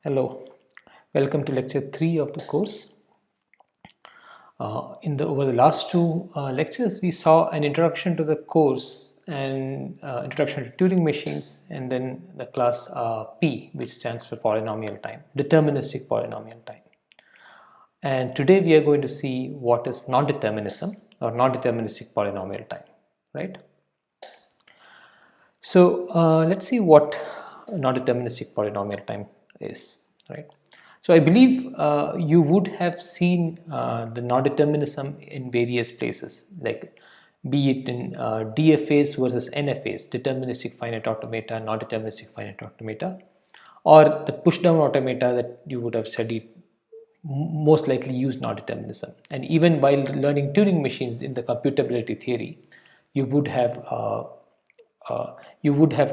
Hello, welcome to lecture 3 of the course. Over the last two lectures, we saw an introduction to the course and introduction to Turing machines, and then the class P, which stands for polynomial time, deterministic polynomial time. And today we are going to see what is non-determinism or non-deterministic polynomial time, right? So let's see what non-deterministic polynomial time is, right? So I believe you would have seen the non-determinism in various places, like be it in DFAs versus NFAs, deterministic finite automata, non-deterministic finite automata, or the push-down automata that you would have studied most likely use non-determinism. And even while learning Turing machines in the computability theory, you would have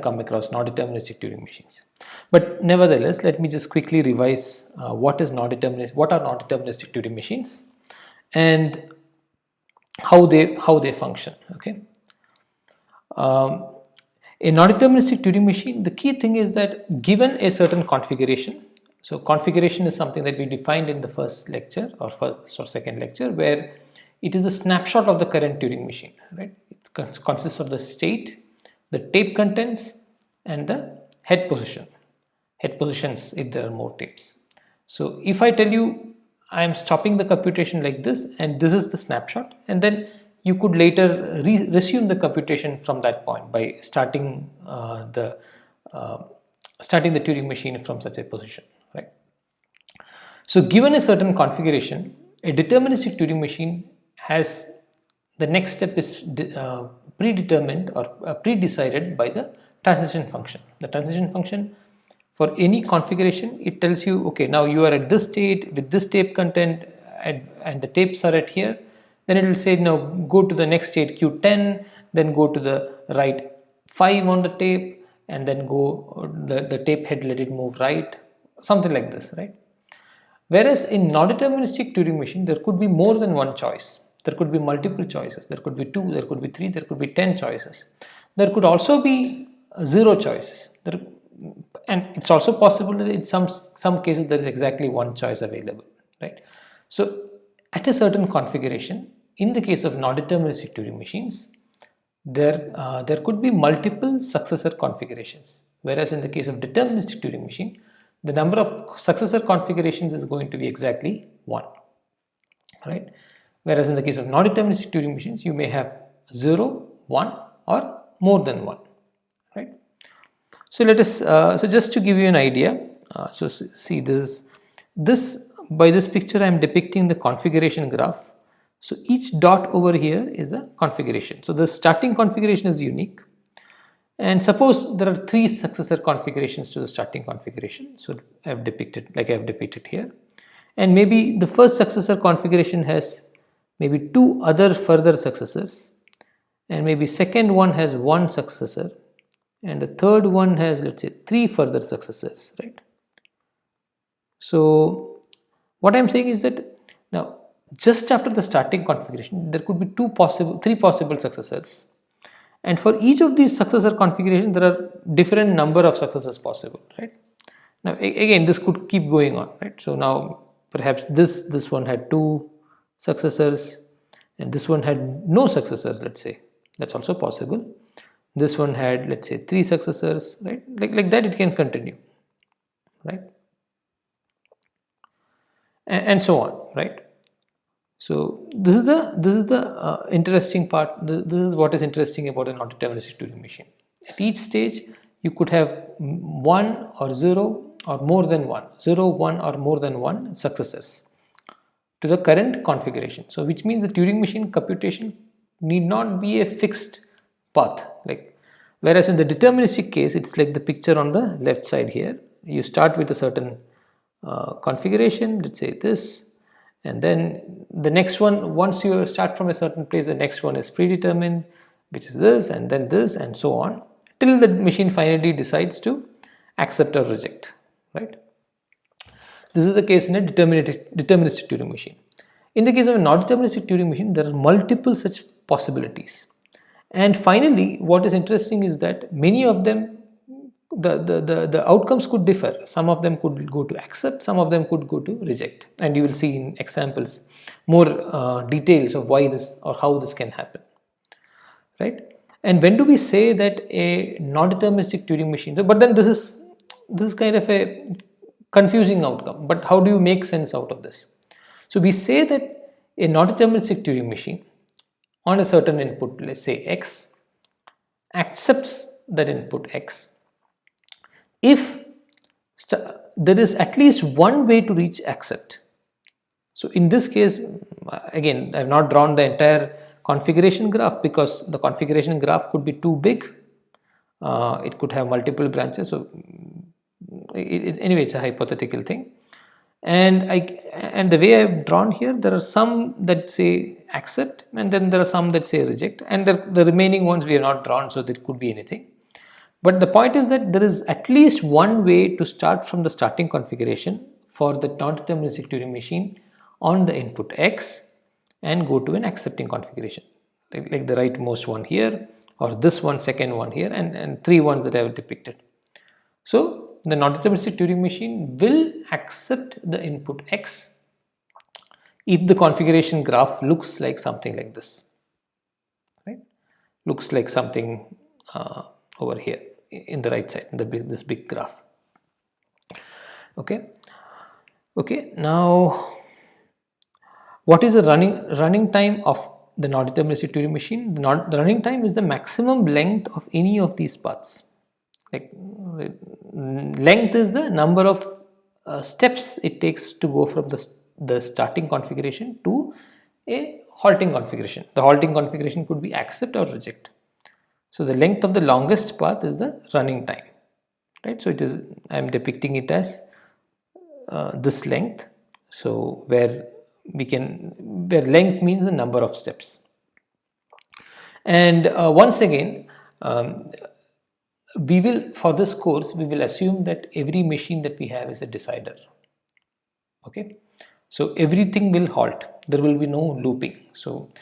come across non-deterministic Turing machines. But nevertheless, let me just quickly revise what are non-deterministic Turing machines and how they function. Okay. A non-deterministic Turing machine, the key thing is that given a certain configuration, so configuration is something that we defined in the first lecture or first or second lecture, where it is a snapshot of the current Turing machine, right? It consists of the state, the tape contents, and the head positions if there are more tapes. So if I tell you I am stopping the computation like this, and this is the snapshot, and then you could later resume the computation from that point by starting the Turing machine from such a position, right? So given a certain configuration, a deterministic Turing machine has the next step is predetermined or pre-decided by the transition function. The transition function for any configuration, it tells you, okay, now you are at this state with this tape content and the tapes are at here. Then it will say, now go to the next state Q10, then go to the right 5 on the tape, and then go the tape head, let it move right, something like this, right? Whereas in non-deterministic Turing machine, there could be more than one choice. There could be multiple choices. There could be 2, there could be 3, there could be 10 choices. There could also be 0 choices. And it's also possible that in some cases there is exactly one choice available, right? So at a certain configuration, in the case of non-deterministic Turing machines, there could be multiple successor configurations, whereas in the case of deterministic Turing machine, the number of successor configurations is going to be exactly 1, right? Whereas in the case of non-deterministic Turing machines, you may have 0, 1, or more than 1, right? So let us, so just to give you an idea, so see this by this picture I am depicting the configuration graph. So each dot over here is a configuration. So the starting configuration is unique. And suppose there are 3 successor configurations to the starting configuration. So I have depicted here. And maybe the first successor configuration has maybe 2 other further successors. And maybe second one has 1 successor. And the third one has, let's say, 3 further successors, right? So what I'm saying is that now just after the starting configuration, there could be 3 possible successors. And for each of these successor configurations, there are different number of successors possible, right? Now again, this could keep going on, right? So now perhaps this one had 2 successors, and this one had no successors, let's say. That's also possible. This one had, let's say, 3 successors, right? Like that it can continue, right? And so on, right? So this is the interesting part. This is what is interesting about a non-deterministic Turing machine. At each stage, you could have 1 or 0 or more than 1, 0, 1 or more than 1 successors to the current configuration. So which means the Turing machine computation need not be a fixed path. Like whereas in the deterministic case, it's like the picture on the left side here. You start with a certain configuration, let's say this, and then the next one, once you start from a certain place, the next one is predetermined, which is this, and then this, and so on, till the machine finally decides to accept or reject, right? This is the case in a deterministic Turing machine. In the case of a non-deterministic Turing machine, there are multiple such possibilities. And finally, what is interesting is that many of them the outcomes could differ. Some of them could go to accept, some of them could go to reject, and you will see in examples more details of why this or how this can happen, right? And when do we say that a non-deterministic Turing machine, but then this is kind of a confusing outcome, but how do you make sense out of this? So we say that a non-deterministic Turing machine on a certain input, let's say x, accepts that input x if there is at least one way to reach accept. So in this case, again, I have not drawn the entire configuration graph because the configuration graph could be too big. It could have multiple branches. So anyway, it's a hypothetical thing. And the way I have drawn here, there are some that say accept, and then there are some that say reject, and the remaining ones we have not drawn, so there could be anything. But the point is that there is at least one way to start from the starting configuration for the non-deterministic Turing machine on the input x and go to an accepting configuration, like the rightmost one here, or this one, second one here, and three ones that I have depicted. So the non-deterministic Turing machine will accept the input x if the configuration graph looks like something like this, right? Looks like something over here in the right side, in this big graph. Okay. Now, what is the running time of the non-deterministic Turing machine? The running time is the maximum length of any of these paths. Like length is the number of steps it takes to go from the starting configuration to a halting configuration. The halting configuration could be accept or reject. So the length of the longest path is the running time, right? So I am depicting it as this length. So where length means the number of steps. And once again, for this course, we will assume that every machine that we have is a decider. Okay, so everything will halt. There will be no looping. So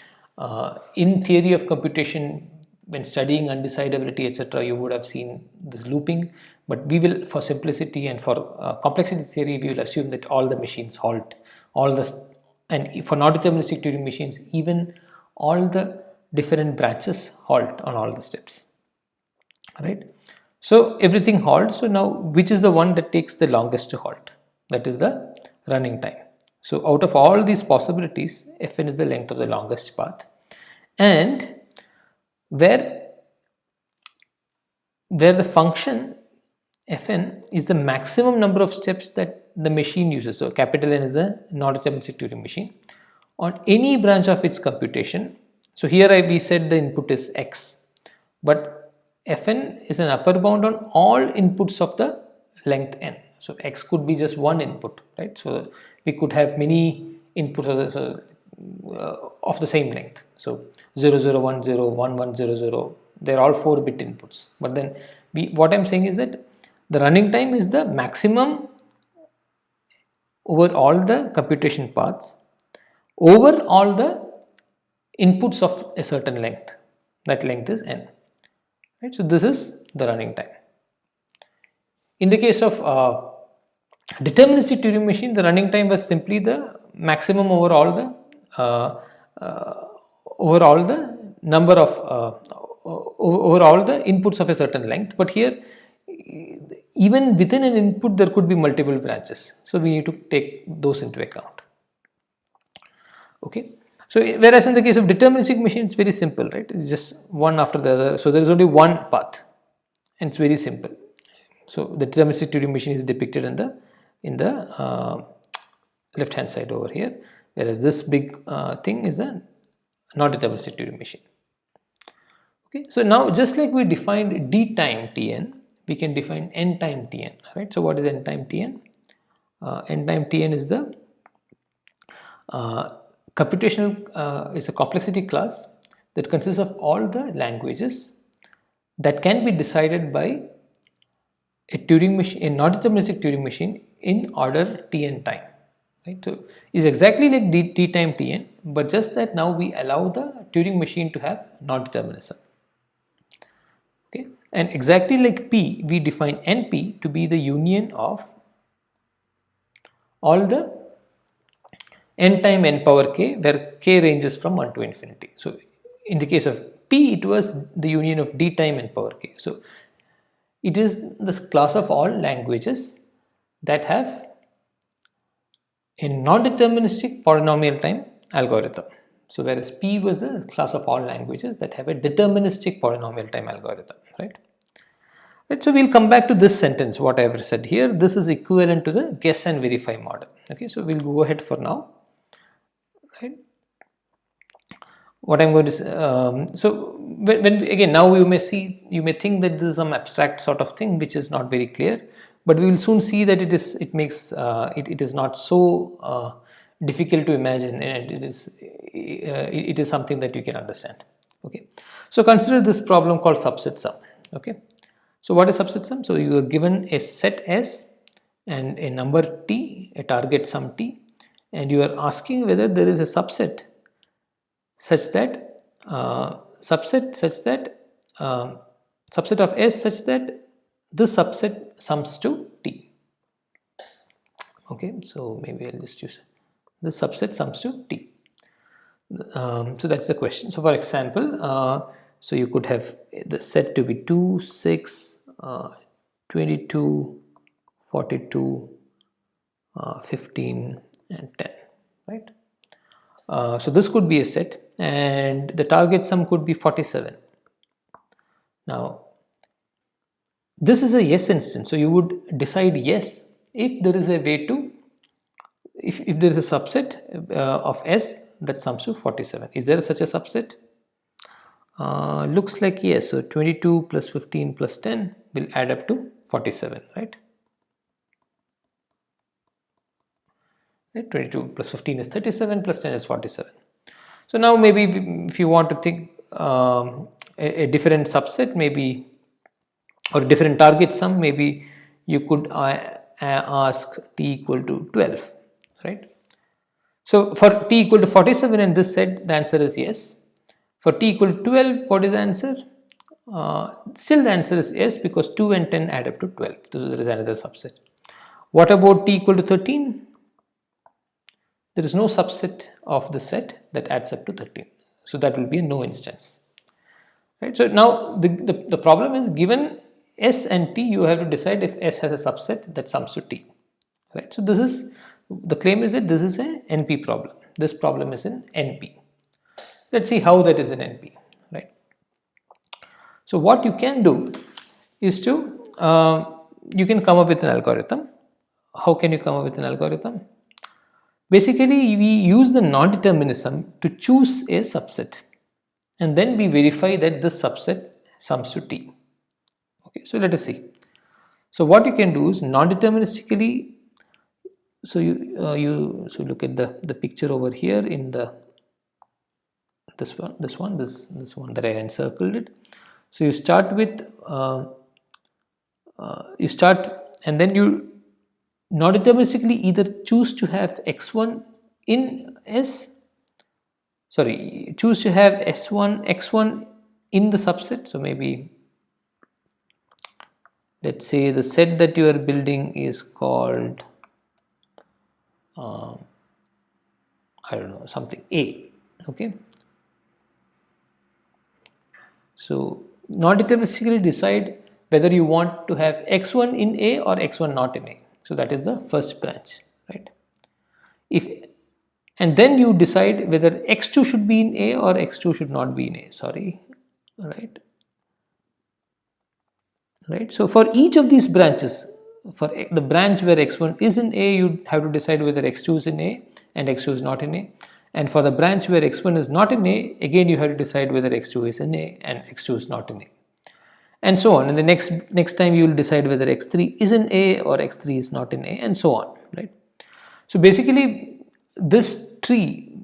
in theory of computation, when studying undecidability, etc., you would have seen this looping, but we will, for simplicity and for complexity theory, we will assume that all the machines halt, and for non-deterministic Turing machines, even all the different branches halt on all the steps, right? So everything halts. So now, which is the one that takes the longest to halt? That is the running time. So out of all these possibilities, Fn is the length of the longest path, and where the function Fn is the maximum number of steps that the machine uses. So capital N is the non-deterministic Turing machine on any branch of its computation. So here we said the input is x, but Fn is an upper bound on all inputs of the length n. So x could be just one input, right? So we could have many inputs of the same length. So 0010, 1100, they're all 4-bit inputs. But then what I'm saying is that the running time is the maximum over all the computation paths over all the inputs of a certain length. That length is n. Right? So this is the running time. In the case of deterministic Turing machine, the running time was simply the maximum over all the number of over all the inputs of a certain length. But here, even within an input, there could be multiple branches. So we need to take those into account. Okay. So whereas in the case of deterministic machine, it's very simple, right? It's just one after the other. So there is only one path, and it's very simple. So the deterministic Turing machine is depicted in the left hand side over here, whereas this big thing is a non-deterministic Turing machine. Okay. So now, just like we defined d time Tn, we can define n time Tn. Right. So what is n time Tn? N time Tn is the computational is a complexity class that consists of all the languages that can be decided by a Turing machine, a non-deterministic Turing machine in order Tn time. Right? So is exactly like d time Tn, but just that now we allow the Turing machine to have non-determinism. Okay. And exactly like P, we define NP to be the union of all the n time n power k, where k ranges from 1 to infinity. So in the case of P, it was the union of d time n power k. So it is this class of all languages that have a non-deterministic polynomial time algorithm. So whereas P was a class of all languages that have a deterministic polynomial time algorithm, right? So we'll come back to this sentence, what I have said here. This is equivalent to the guess and verify model. Okay, so we'll go ahead for now. Right? What I'm going to say, so when again, now you may think that this is some abstract sort of thing which is not very clear, but we will soon see that it is not so difficult to imagine, and it is something that you can understand. Okay, so consider this problem called subset sum. Okay, so what is subset sum? So you are given a set S and a number T, a target sum T, and you are asking whether there is a subset such that subset of S such that this subset sums to T. Okay, so maybe I'll just use this subset sums to T. So that's the question. So for example, so you could have the set to be 2, 6, 22, 42, 15 and 10, right? So this could be a set, and the target sum could be 47. Now this is a yes instance, so you would decide yes if there is a way to, if there is a subset of S that sums to 47. Is there such a subset? Looks like yes. So 22 plus 15 plus 10 will add up to 47, right? 22 plus 15 is 37, plus 10 is 47. So now maybe if you want to think a different subset, maybe, or a different target sum, maybe you could ask T equal to 12, right? So for T equal to 47 in this set, the answer is yes. For T equal to 12, what is the answer? Still the answer is yes, because 2 and 10 add up to 12. So there is another subset. What about T equal to 13? There is no subset of the set that adds up to 13. So that will be a no instance. Right? So now the problem is, given S and T, you have to decide if S has a subset that sums to T. Right? So this is, the claim is that this is a NP problem. This problem is in NP. Let's see how that is in NP. Right? So what you can do is to, you can come up with an algorithm. How can you come up with an algorithm? Basically, we use the non-determinism to choose a subset, and then we verify that this subset sums to T. Okay, so let us see. So what you can do is non-deterministically. So you look at the picture over here in this one that I encircled it. So you start with and then you non-deterministically either choose to have x1 in S, choose to have x1 in the subset. So maybe let's say the set that you are building is called I don't know, something A. Okay, so non-deterministically decide whether you want to have x1 in A or x1 not in A. So that is the first branch, right? And then you decide whether x2 should be in A or x2 should not be in A. Right? So for each of these branches, for the branch where x1 is in A, you have to decide whether x2 is in A and x2 is not in A. And for the branch where x1 is not in A, again you have to decide whether x2 is in A and x2 is not in A. And so on. And the next time you will decide whether x3 is in A or x3 is not in A, and so on, right? So basically this tree,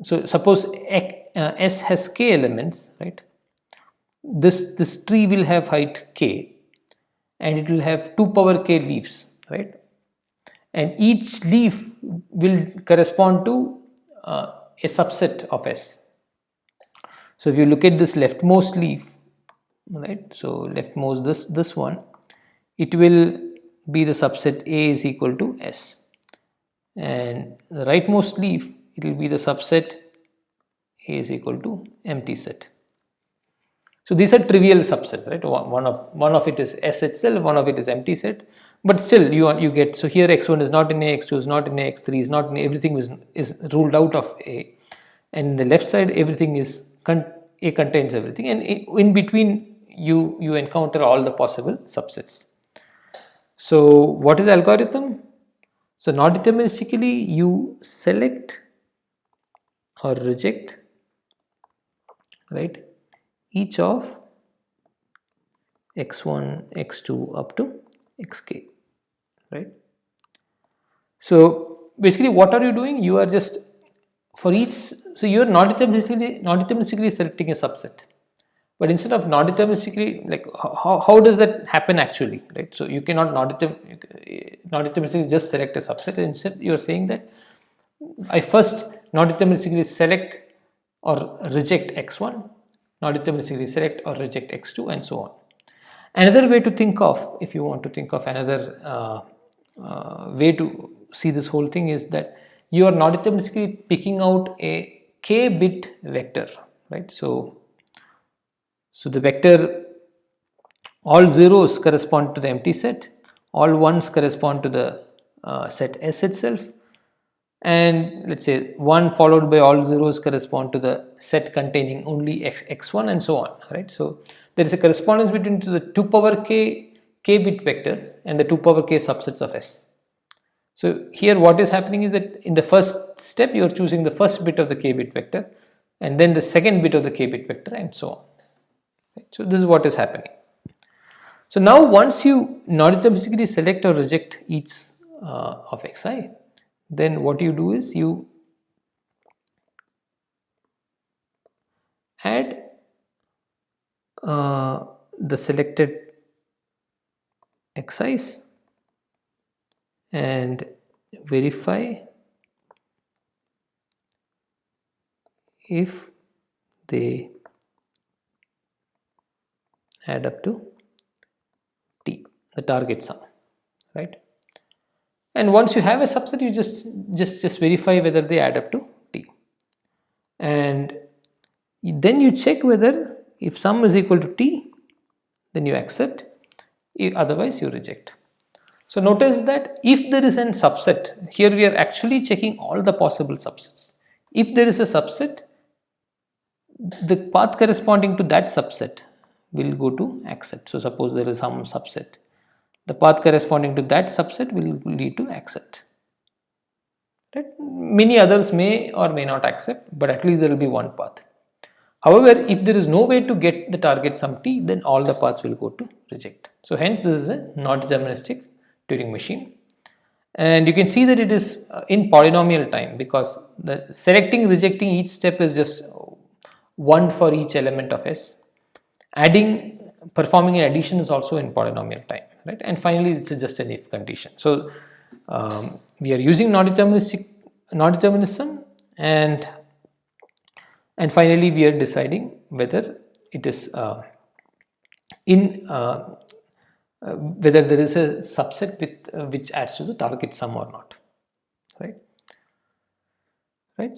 so suppose S has k elements, right? This tree will have height k, and it will have 2 power k leaves, right? And each leaf will correspond to a subset of S. So if you look at this leftmost leaf, right? So leftmost this one, it will be the subset A is equal to S, and the rightmost leaf, it will be the subset A is equal to empty set. So these are trivial subsets, right? One of it is S itself, one of it is empty set, but still you get, so here x1 is not in A, x2 is not in A, x3 is not in A, everything is ruled out of A, and the left side everything is A contains everything, and in between you encounter all the possible subsets. So what is the algorithm? So non-deterministically you select or reject, right, each of x1, x2 up to xk, right? So basically what are you doing? You are just for each, so you are non-deterministically selecting a subset, but instead of non-deterministically, like how does that happen actually, right? So you cannot non-deterministically just select a subset. Instead you are saying that I first non-deterministically select or reject x1, non-deterministically select or reject x2, and so on. Another way to think of, if you want to think of another way to see this whole thing, is that you are non-deterministically picking out a k bit vector, right? So the vector, all zeros correspond to the empty set, all ones correspond to the set S itself, and let's say 1 followed by all zeros correspond to the set containing only x1, and so on, right? So there is a correspondence between the 2 power k bit vectors and the 2 power k subsets of S. So here what is happening is that in the first step you are choosing the first bit of the k bit vector, and then the second bit of the k bit vector, and so on, right? So this is what is happening. So now once you non-deterministically select or reject each of xi, then what you do is you add the selected xi's and verify if they add up to t, the target sum, right? And once you have a subset, you just verify whether they add up to t, and then you check whether if sum is equal to t, then you accept, otherwise you reject. So notice that if there is a subset, here we are actually checking all the possible subsets. If there is a subset, the path corresponding to that subset will go to accept. So suppose there is some subset, the path corresponding to that subset will lead to accept, right? Many others may or may not accept, but at least there will be one path. However, if there is no way to get the target sum t, then all the paths will go to reject. So hence this is a non-deterministic Turing machine, and you can see that it is in polynomial time, because the selecting, rejecting each step is just one for each element of S. Performing an addition is also in polynomial time, right? And finally it's just an if condition. So we are using non-determinism, and finally we are deciding whether it is whether there is a subset with which adds to the target sum or not, right?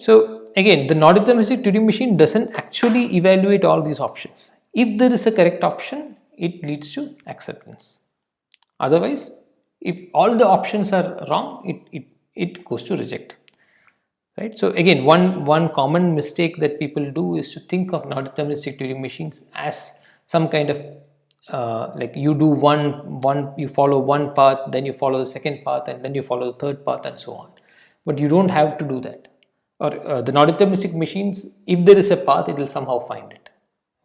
So again, the non-deterministic Turing machine doesn't actually evaluate all these options. If there is a correct option, it leads to acceptance. Otherwise, if all the options are wrong, it goes to reject, right? So again, one common mistake that people do is to think of non-deterministic Turing machines as some kind of like you do you follow one path, then you follow the second path, and then you follow the third path, and so on. But you don't have to do that. Or the non-deterministic machines, if there is a path, it will somehow find it.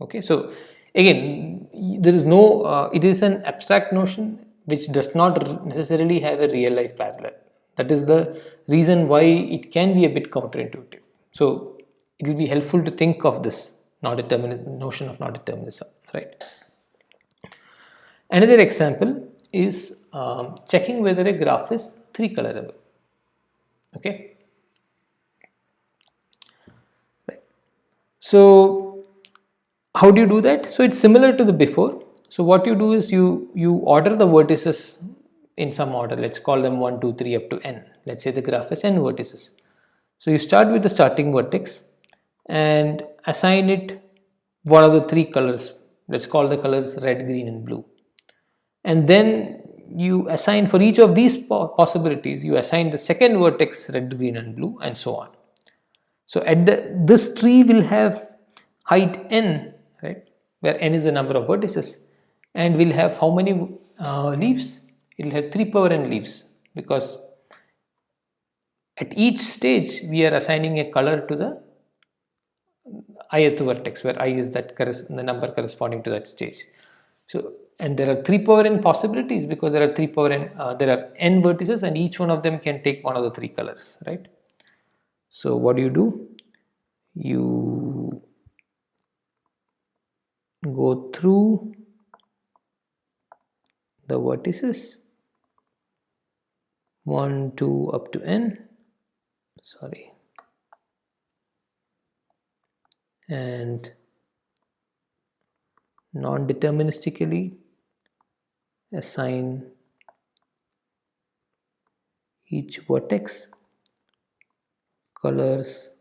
Okay, so again, there is no it is an abstract notion which does not necessarily have a real life parallel. That is the reason why it can be a bit counterintuitive. So it will be helpful to think of this notion of non-determinism, right? Another example is checking whether a graph is 3 colorable. Okay, right. So How do you do that? So it's similar to the before. So what you do is you order the vertices in some order. Let's call them 1, 2, 3 up to n. Let's say the graph has n vertices. So you start with the starting vertex and assign it one of the three colors. Let's call the colors red, green and blue. And then you assign for each of these possibilities, you assign the second vertex red, green and blue and so on. So at this tree will have height n, right, where n is the number of vertices, and will have how many leaves? It will have 3 power n leaves, because at each stage we are assigning a color to the ith vertex, where I is the number corresponding to that stage. So, and there are 3 power n possibilities, because there are 3 power n, there are n vertices, and each one of them can take one of the 3 colors, right? So what do? You go through the vertices 1, 2 up to n, and non-deterministically assign each vertex colors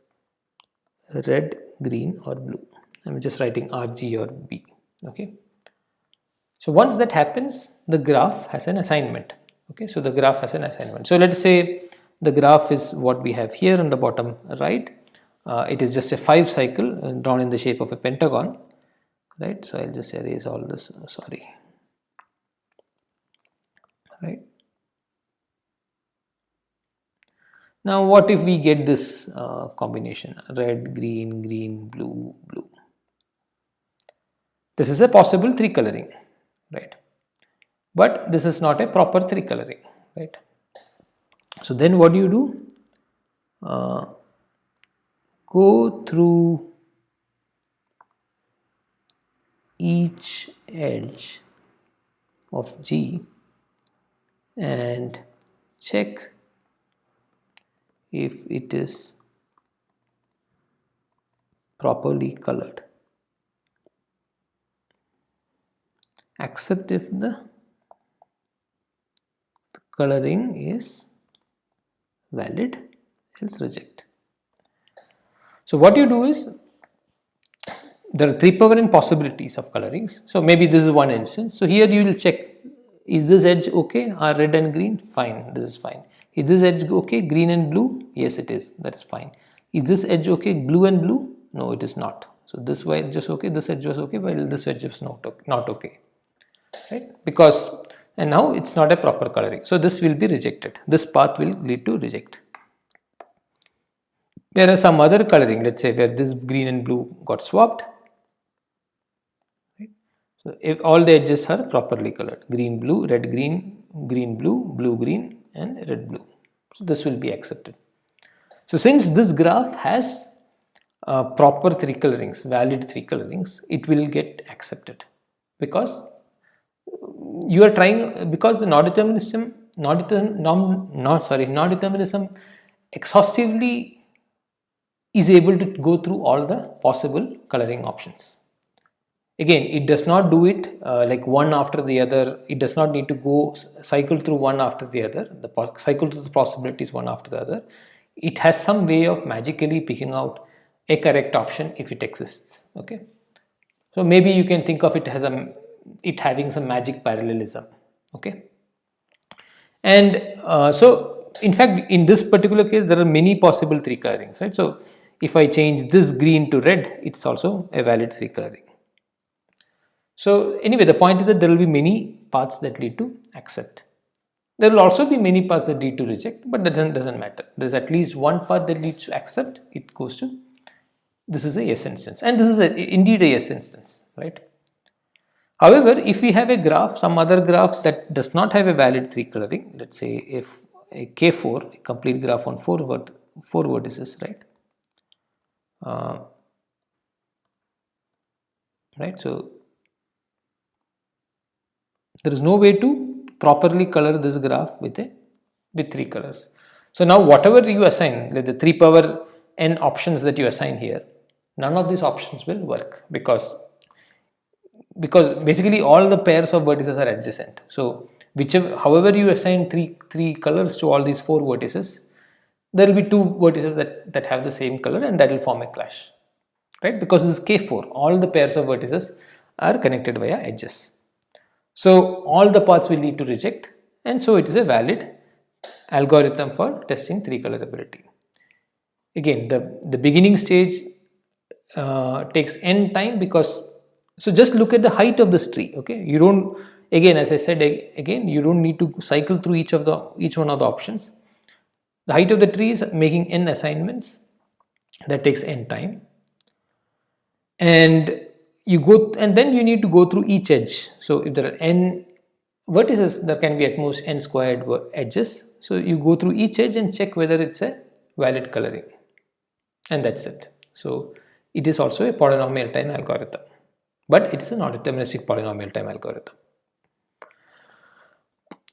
red, green or blue. I'm just writing R, G or B. Okay. So once that happens, the graph has an assignment. Okay. So the graph has an assignment. So let's say the graph is what we have here on the bottom right. It is just a 5 cycle drawn in the shape of a pentagon. Right. So I'll just erase all this. Right. Now what if we get this combination red, green, green, blue, blue? This is a possible 3 coloring, right? But this is not a proper 3 coloring, right? So then what do? Go through each edge of G and check if it is properly colored. Accept if the coloring is valid, else reject. So what you do is, there are 3 power n possibilities of colorings. So maybe this is one instance. So here you will check, is this edge okay? Are red and green? Fine, this is fine. Is this edge okay? Green and blue? Yes, it is. That's fine. Is this edge okay? Blue and blue? No, it is not. So this edge is okay, this edge was okay, while this edge is not okay. Right? Because, and now it's not a proper coloring. So this will be rejected. This path will lead to reject. There are some other coloring, let's say where this green and blue got swapped. Right? So if all the edges are properly colored, green, blue, red, green, green, blue, blue, green and red, blue. So this will be accepted. So since this graph has proper 3 colorings, valid 3 colorings, it will get accepted, because you are trying, because the non-determinism exhaustively is able to go through all the possible coloring options. Again, it does not do it like one after the other. It does not need to go cycle through one after the other, cycle through the possibilities one after the other. It has some way of magically picking out a correct option if it exists. Okay, so maybe you can think of it as it having some magic parallelism. Okay, and so in fact in this particular case there are many possible 3 colorings, right? So if I change this green to red, it's also a valid 3 coloring. So anyway, the point is that there will be many paths that lead to accept. There will also be many paths that lead to reject, but that doesn't matter. There's at least one path that leads to accept. It goes to, this is a yes instance, and this is indeed a yes instance, right? However, if we have a graph, some other graph that does not have a valid 3 coloring, let's say if a K4, a complete graph on 4 vertices, right? Right, so there is no way to properly color this graph with 3 colors. So now whatever you assign, like the 3 power n options that you assign here, none of these options will work, because because basically all the pairs of vertices are adjacent. So however you assign three colors to all these 4 vertices, there will be 2 vertices that have the same color, and that will form a clash, right? Because this is K4, all the pairs of vertices are connected via edges. So all the paths will need to reject, and so it is a valid algorithm for testing 3 colorability. Again, the beginning stage takes n time, because so just look at the height of this tree. Okay, you don't, again, as I said again, you don't need to cycle through each one of the options. The height of the tree is making n assignments, that takes n time, and then you need to go through each edge. So if there are n vertices, there can be at most n squared edges. So you go through each edge and check whether it's a valid coloring, and that's it. So it is also a polynomial time algorithm, but it is a non-deterministic polynomial time algorithm.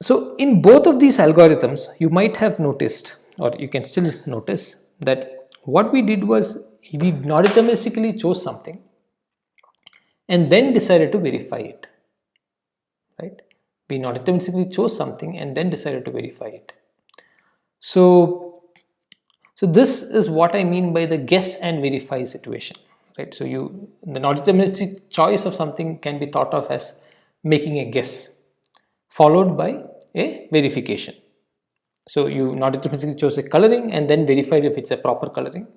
So in both of these algorithms, you might have noticed, or you can still notice, that what we did was we non-deterministically chose something and then decided to verify it, right? We non-deterministically chose something and then decided to verify it. So this is what I mean by the guess and verify situation, right? So the non-deterministic choice of something can be thought of as making a guess followed by a verification. So you non-deterministically chose a coloring and then verified if it's a proper coloring,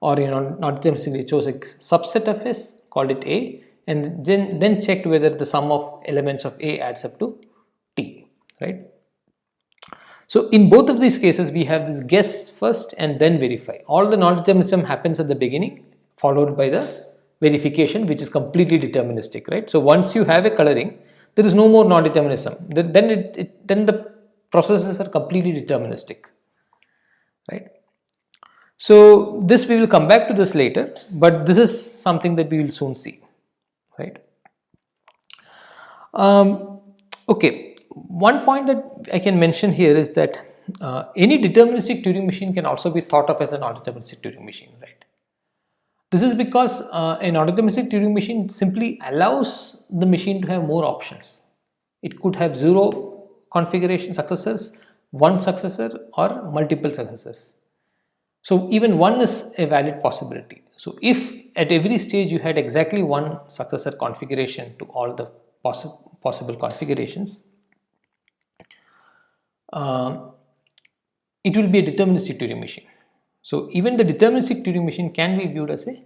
or you non-deterministically chose a subset of S, called it A, and then checked whether the sum of elements of A adds up to T, right? So in both of these cases, we have this guess first and then verify. All the non-determinism happens at the beginning, followed by the verification, which is completely deterministic, right? So once you have a coloring, there is no more non-determinism. Then the processes are completely deterministic, right? So this, we will come back to this later, but this is something that we will soon see, right? Okay. One point that I can mention here is that any deterministic Turing machine can also be thought of as a non-deterministic Turing machine, right? This is because a non-deterministic Turing machine simply allows the machine to have more options. It could have 0 configuration successors, 1 successor, or multiple successors. So even 1 is a valid possibility. So if at every stage you had exactly 1 successor configuration to all the possible configurations, it will be a deterministic Turing machine. So even the deterministic Turing machine can be viewed as a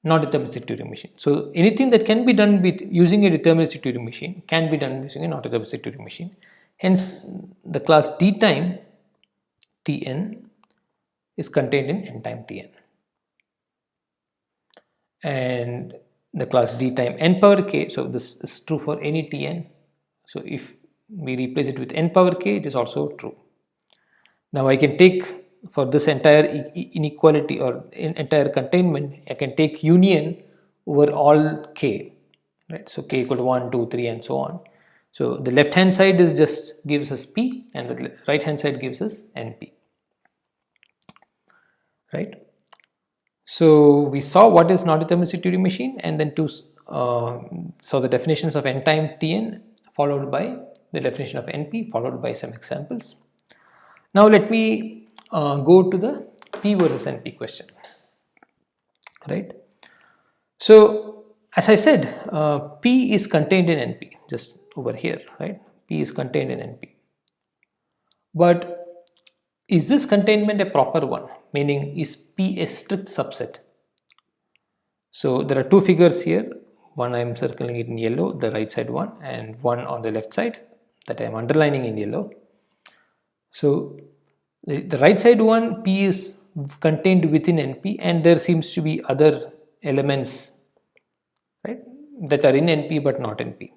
non-deterministic Turing machine. So anything that can be done with using a deterministic Turing machine can be done using a non-deterministic Turing machine. Hence, the class DTIME Tn is contained in NTIME Tn, and the class DTIME n power k. So this is true for any Tn. So if we replace it with n power k, it is also true. Now I can take, for this entire inequality or entire containment, I can take union over all k, right? So k equal to 1, 2, 3 and so on. So the left hand side is just gives us p, and the right hand side gives us np, right? So we saw what is non-deterministic Turing machine, and then saw the definitions of NTIME Tn, followed by the definition of NP, followed by some examples. Now let me go to the P versus NP question, right? So as I said, P is contained in NP, just over here, right? P is contained in NP. But is this containment a proper one? Meaning, is P a strict subset? So there are 2 figures here. One I am circling it in yellow, the right side one, and one on the left side that I am underlining in yellow. So the right side one, P is contained within NP, and there seems to be other elements, right, that are in NP but not NP.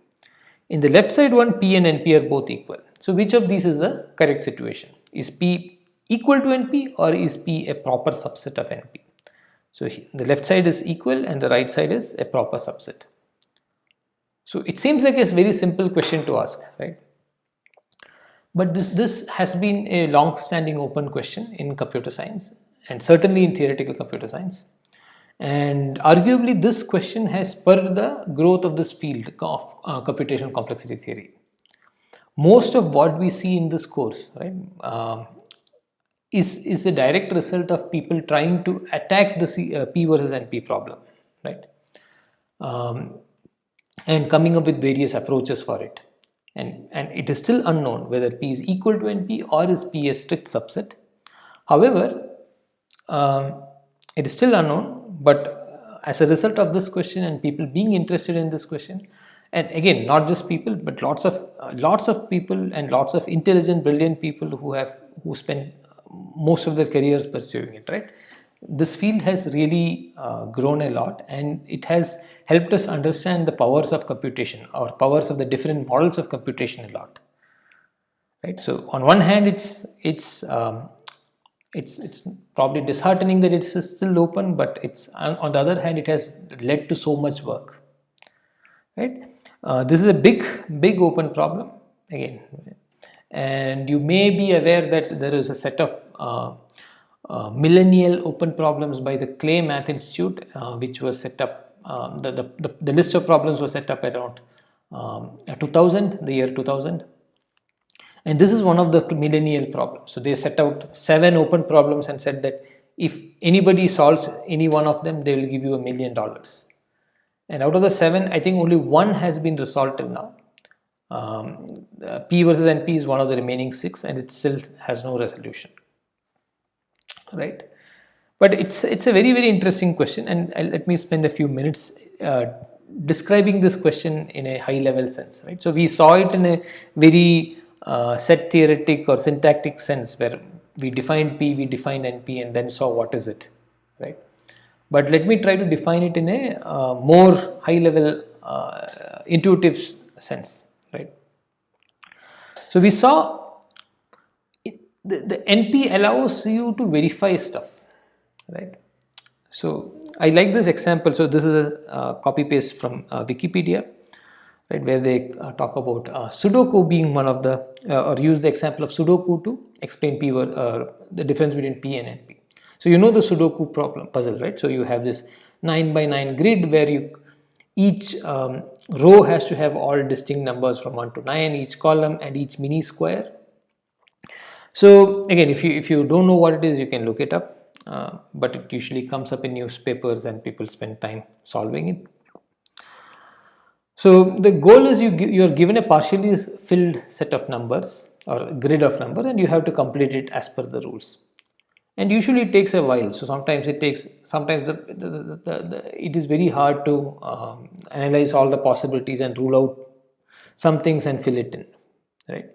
In the left side one, P and NP are both equal. So which of these is the correct situation? Is P equal to NP, or is P a proper subset of NP? So the left side is equal and the right side is a proper subset. So it seems like a very simple question to ask, right? But this has been a long-standing open question in computer science, and certainly in theoretical computer science. And arguably this question has spurred the growth of this field of computational complexity theory. Most of what we see in this course, right, is a direct result of people trying to attack the P versus NP problem, right, and coming up with various approaches for it. And it is still unknown whether P is equal to NP or is P a strict subset. However, it is still unknown, but as a result of this question and people being interested in this question, and again, not just people, but lots of people and lots of intelligent, brilliant people who spend most of their careers pursuing it, right? This field has really grown a lot, and it has helped us understand the powers of computation or powers of the different models of computation a lot, right? So on one hand, it's probably disheartening that it's still open, but it's on the other hand, it has led to so much work, right? This is a big open problem again, and you may be aware that there is a set of Millennial open problems by the Clay Math Institute, which was set up. The list of problems was set up around 2000, the year 2000. And this is one of the Millennial problems. So they set out 7 open problems and said that if anybody solves any one of them, they will give you $1 million. And out of the 7, I think only 1 has been resolved till now. P versus NP is one of the remaining 6, and it still has no resolution, right? But it's a very interesting question, and let me spend a few minutes describing this question in a high level sense, right? So we saw it in a very set theoretic or syntactic sense, where we defined P, we defined NP, and then saw what is it, right? But let me try to define it in a more high level intuitive sense, right? So we saw the NP allows you to verify stuff, right? So I like this example. So this is a copy paste from Wikipedia, right, where they talk about Sudoku being one of the or use the example of Sudoku to explain P the difference between P and NP. So you know the Sudoku problem puzzle, right? So you have this 9 by 9 grid where each row has to have all distinct numbers from 1 to 9, each column and each mini square. So again, if you don't know what it is, you can look it up, but it usually comes up in newspapers and people spend time solving it. So the goal is you are given a partially filled set of numbers or grid of numbers, and you have to complete it as per the rules. And usually it takes a while. So sometimes it takes, it is very hard to analyze all the possibilities and rule out some things and fill it in, right?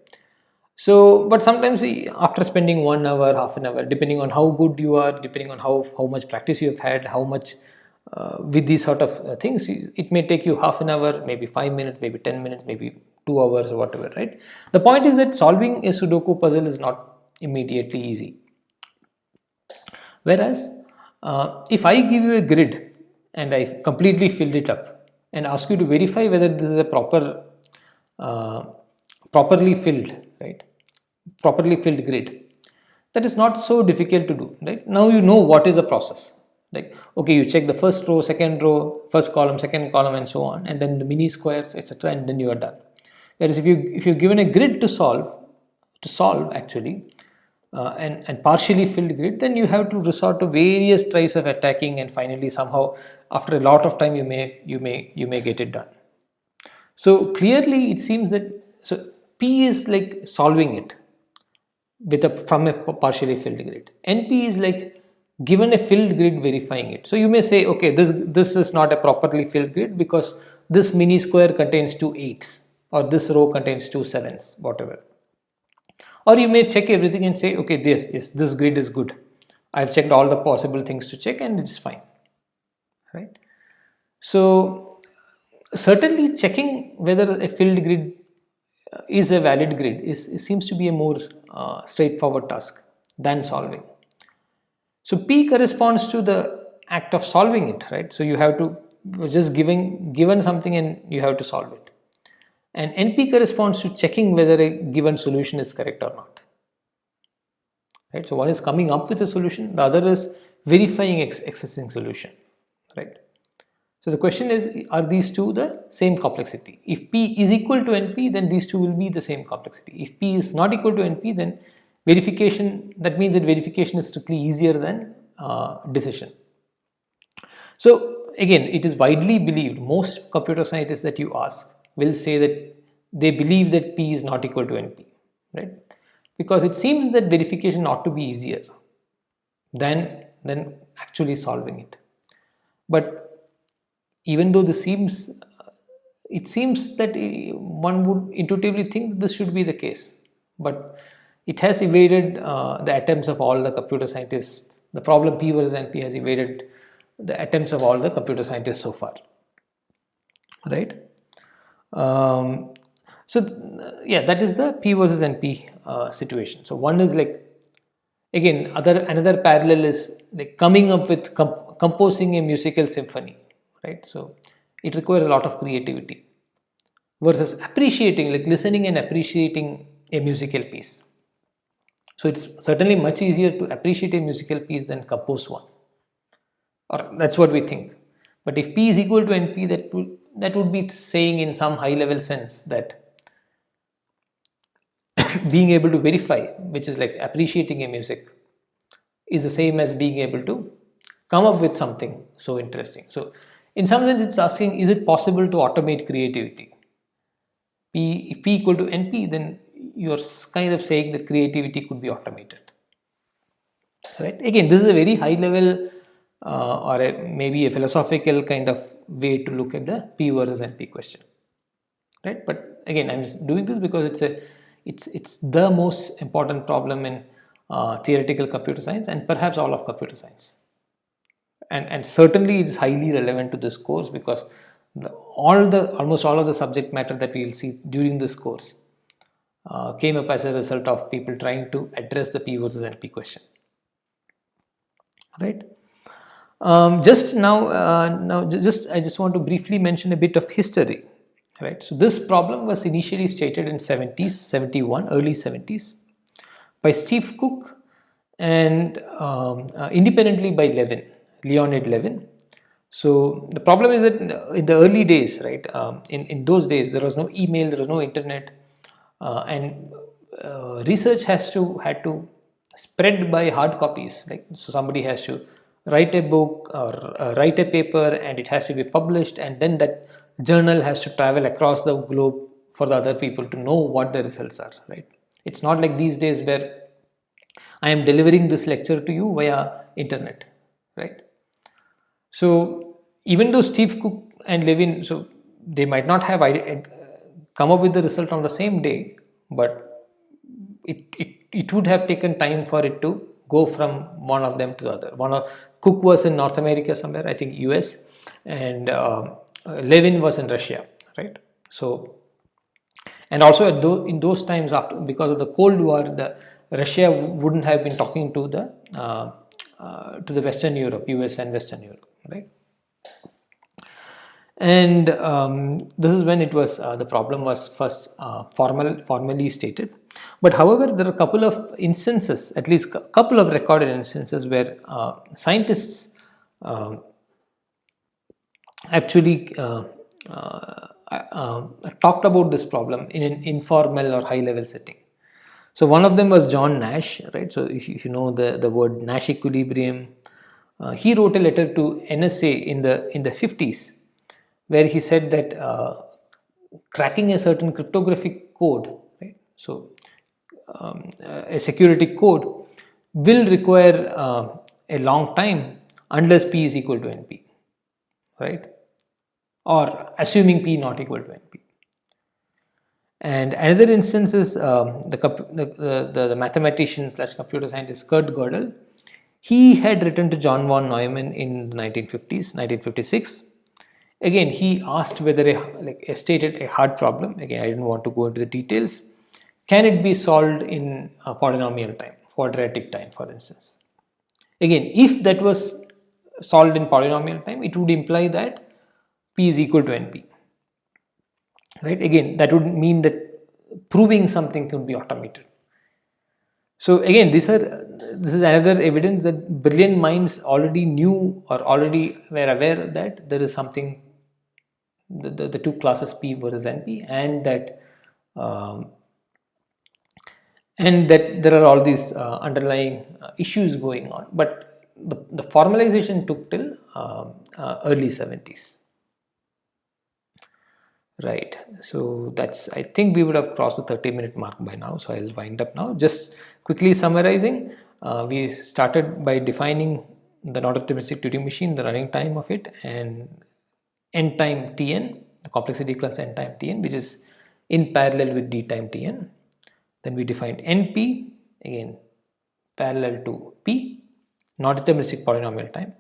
So, but sometimes after spending 1 hour, half an hour, depending on how good you are, depending on how much practice you have had, how much with these sort of things, it may take you half an hour, maybe 5 minutes, maybe 10 minutes, maybe 2 hours or whatever, right? The point is that solving a Sudoku puzzle is not immediately easy. Whereas, if I give you a grid and I completely filled it up and ask you to verify whether this is a properly filled, right? Properly filled grid, that is not so difficult to do, right? Now you know what is the process. Like, okay, you check the first row, second row, first column, second column, and so on, and then the mini squares, etc., and then you are done. Whereas if you're given a grid to solve actually, and partially filled grid, then you have to resort to various tries of attacking, and finally somehow after a lot of time you may get it done. So clearly it seems that P is like solving it from a partially filled grid. NP is like given a filled grid verifying it. So you may say, okay, this is not a properly filled grid because this mini square contains 2 8s or this row contains 2 7s, whatever. Or you may check everything and say, okay, this grid is good. I've checked all the possible things to check and it's fine, right? So certainly checking whether a filled grid is a valid grid seems to be a more straightforward task than solving. So P corresponds to the act of solving it, right? So you have to just given something and you have to solve it. And NP corresponds to checking whether a given solution is correct or not, right? So one is coming up with a solution, the other is verifying existing solution, right? So the question is, are these two the same complexity? If P is equal to NP, then these two will be the same complexity. If P is not equal to NP, then verification, that means that verification is strictly easier than decision. So again, it is widely believed, most computer scientists that you ask will say that they believe that P is not equal to NP, right? Because it seems that verification ought to be easier than actually solving it. But even though this seems, it seems that one would intuitively think that this should be the case, but it has evaded the attempts of all the computer scientists. The problem P versus NP has evaded the attempts of all the computer scientists so far, right? So yeah, that is the P versus NP situation. So one is like, again, another parallel is like coming up with composing a musical symphony, right? So it requires a lot of creativity versus appreciating, like listening and appreciating a musical piece. So it's certainly much easier to appreciate a musical piece than compose one, or that's what we think. But if P is equal to NP, that would be saying in some high level sense that being able to verify, which is like appreciating a music, is the same as being able to come up with something so interesting. So in some sense it's asking, is it possible to automate creativity? If P equal to NP, then you're kind of saying that creativity could be automated, right? Again, this is a very high level maybe a philosophical kind of way to look at the P versus NP question, right? But again, I'm just doing this because it's the most important problem in theoretical computer science and perhaps all of computer science, and certainly it's highly relevant to this course because almost all of the subject matter that we will see during this course came up as a result of people trying to address the P versus NP question, right? I just want to briefly mention a bit of history, right? So this problem was initially stated in 71, early 70s by Steve Cook and independently by Leonid Levin. So the problem is that in the early days, right, in those days there was no email, there was no internet, and research had to spread by hard copies, right? So somebody has to write a book or write a paper, and it has to be published, and then that journal has to travel across the globe for the other people to know what the results are, right? It's not like these days where I am delivering this lecture to you via internet, right? So even though Steve Cook and Levin, so they might not have come up with the result on the same day, but it would have taken time for it to go from one of them to the other. Cook was in North America somewhere, I think US, and Levin was in Russia, right? So, and also in those times, after, because of the Cold War, Russia wouldn't have been talking to the Western Europe, US and Western Europe, right? And this is when it was the problem was first formally stated. But however, there are a couple of instances, at least a couple of recorded instances where scientists actually talked about this problem in an informal or high level setting. So one of them was John Nash, right? So if you know the word Nash equilibrium, he wrote a letter to NSA in the 50s, where he said that cracking a certain cryptographic code, right? So a security code will require a long time unless P is equal to NP, right? Or assuming P not equal to NP. And another instance is the mathematician / computer scientist Kurt Gödel. He had written to John von Neumann in the 1950s, 1956. Again, he asked whether stated a hard problem. Again, I didn't want to go into the details. Can it be solved in a polynomial time, quadratic time, for instance? Again, if that was solved in polynomial time, it would imply that P is equal to NP, right? Again, that would mean that proving something could be automated. So again, this is another evidence that brilliant minds already knew or already were aware that there is something, the two classes P versus NP, um, and that there are all these underlying issues going on. But the formalization took till early 70s. Right. So that's, I think we would have crossed the 30-minute mark by now. So I'll wind up now. Just quickly summarizing, we started by defining the non-deterministic Turing machine, the running time of it, and NTIME TN, the complexity class NTIME TN, which is in parallel with DTIME TN. Then we defined NP, again parallel to P, non-deterministic polynomial time.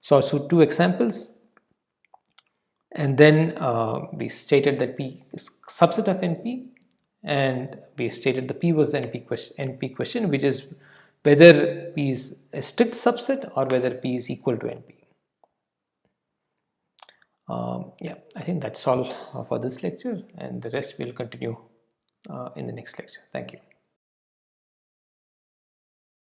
So two examples, and then we stated that P is subset of NP, and we stated the P was the NP question, which is whether P is a strict subset or whether P is equal to NP. Yeah, I think that's all for this lecture, and the rest will continue in the next lecture. Thank you.